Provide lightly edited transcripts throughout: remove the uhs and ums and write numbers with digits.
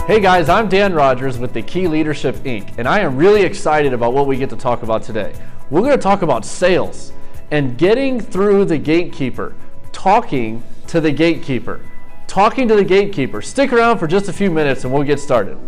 Hey guys, I'm Dan Rodgers with the Key Leadership Inc. and I am really excited about what we get to talk about today. We're going to talk about sales and getting through the gatekeeper, talking to the gatekeeper. Talking to the gatekeeper. Stick around for just a few minutes and we'll get started.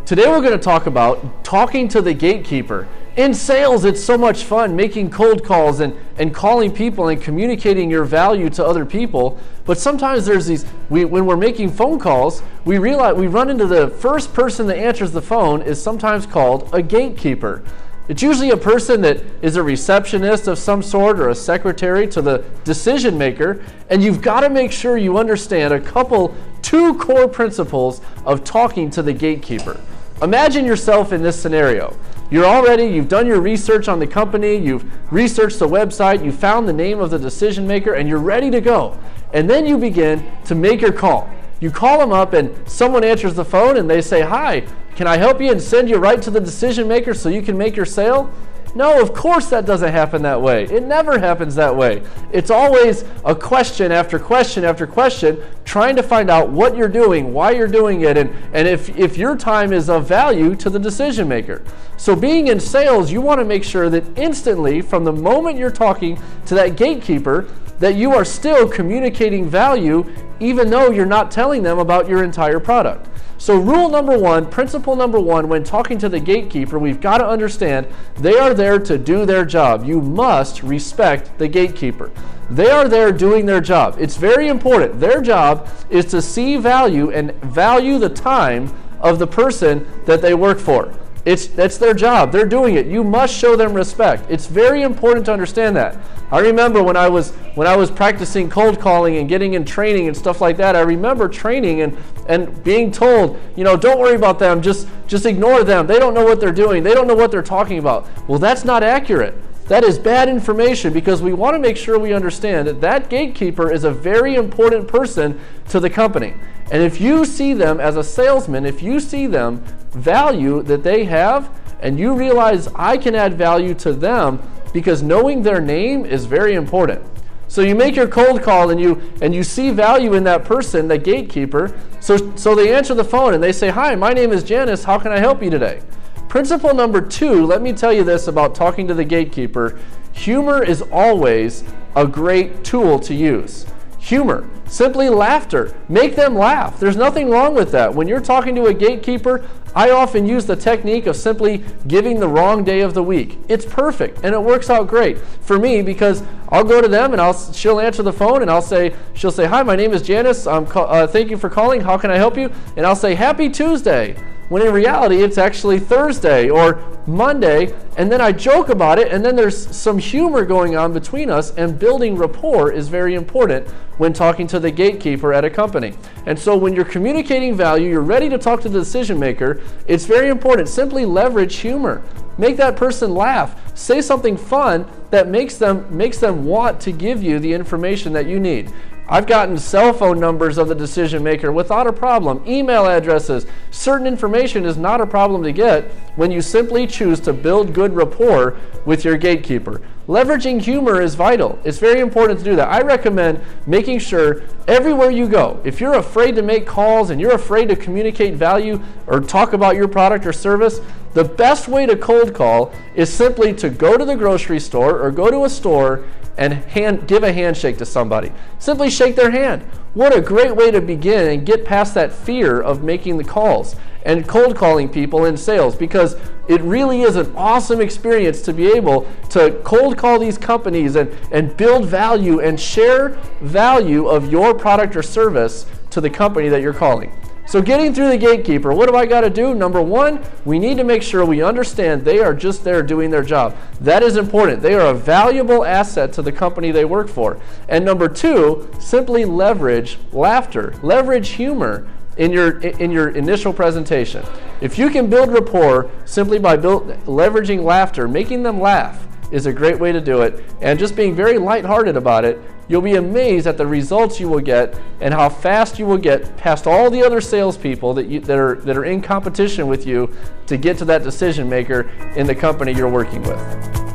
Today we're going to talk about talking to the gatekeeper. In sales, it's so much fun making cold calls and calling people and communicating your value to other people. But sometimes there's these, when we're making phone calls, we realize we run into the first person that answers the phone is sometimes called a gatekeeper. It's usually a person that is a receptionist of some sort or a secretary to the decision maker, and you've got to make sure you understand two core principles of talking to the gatekeeper. Imagine yourself in this scenario. You've done your research on the company, you've researched the website, you found the name of the decision maker, and you're ready to go. And then you begin to make your call. You call them up and someone answers the phone and they say, "Hi, can I help you?" and send you right to the decision maker so you can make your sale? No, of course that doesn't happen that way. It never happens that way. It's always a question after question after question, trying to find out what you're doing, why you're doing it, and if your time is of value to the decision maker. So being in sales, you want to make sure that instantly, from the moment you're talking to that gatekeeper, that you are still communicating value even though you're not telling them about your entire product. So principle number one, when talking to the gatekeeper, we've got to understand they are there to do their job. You must respect the gatekeeper. They are there doing their job. It's very important. Their job is to see value and value the time of the person that they work for. That's their job. They're doing it. You must show them respect. It's very important to understand that. I remember when I was practicing cold calling and getting in training and stuff like that, I remember training and being told, don't worry about them, just ignore them. They don't know what they're doing. They don't know what they're talking about. Well, that's not accurate. That is bad information, because we want to make sure we understand that gatekeeper is a very important person to the company. And if you see them as a salesman, if you see them value that they have, and you realize I can add value to them, because knowing their name is very important. So you make your cold call and you see value in that person, the gatekeeper. So they answer the phone and they say, "Hi, my name is Janice. How can I help you today?" Principle number two, let me tell you this about talking to the gatekeeper. Humor is always a great tool to use. Humor, simply laughter. Make them laugh. There's nothing wrong with that. When you're talking to a gatekeeper, I often use the technique of simply giving the wrong day of the week. It's perfect, and it works out great for me, because I'll go to them and she'll answer the phone and she'll say, "Hi, my name is Janice. Thank you for calling. How can I help you?" And I'll say, "Happy Tuesday," when in reality it's actually Thursday or Monday, and then I joke about it, and then there's some humor going on between us, and building rapport is very important when talking to the gatekeeper at a company. And so when you're communicating value, you're ready to talk to the decision maker, it's very important. Simply leverage humor. Make that person laugh. Say something fun that makes them want to give you the information that you need. I've gotten cell phone numbers of the decision maker without a problem. Email addresses. Certain information is not a problem to get when you simply choose to build good rapport with your gatekeeper. Leveraging humor is vital. It's very important to do that. I recommend making sure everywhere you go, if you're afraid to make calls and you're afraid to communicate value or talk about your product or service, the best way to cold call is simply to go to the grocery store or go to a store and give a handshake to somebody. Simply shake their hand. What a great way to begin and get past that fear of making the calls and cold calling people in sales, because it really is an awesome experience to be able to cold call these companies and build value and share value of your product or service to the company that you're calling. So getting through the gatekeeper, what do I got to do? Number one, we need to make sure we understand they are just there doing their job. That is important. They are a valuable asset to the company they work for. And number two, simply leverage laughter, leverage humor in your initial presentation. If you can build rapport simply by leveraging laughter, making them laugh is a great way to do it, and just being very lighthearted about it you'll be amazed at the results you will get and how fast you will get past all the other salespeople that are in competition with you to get to that decision maker in the company you're working with.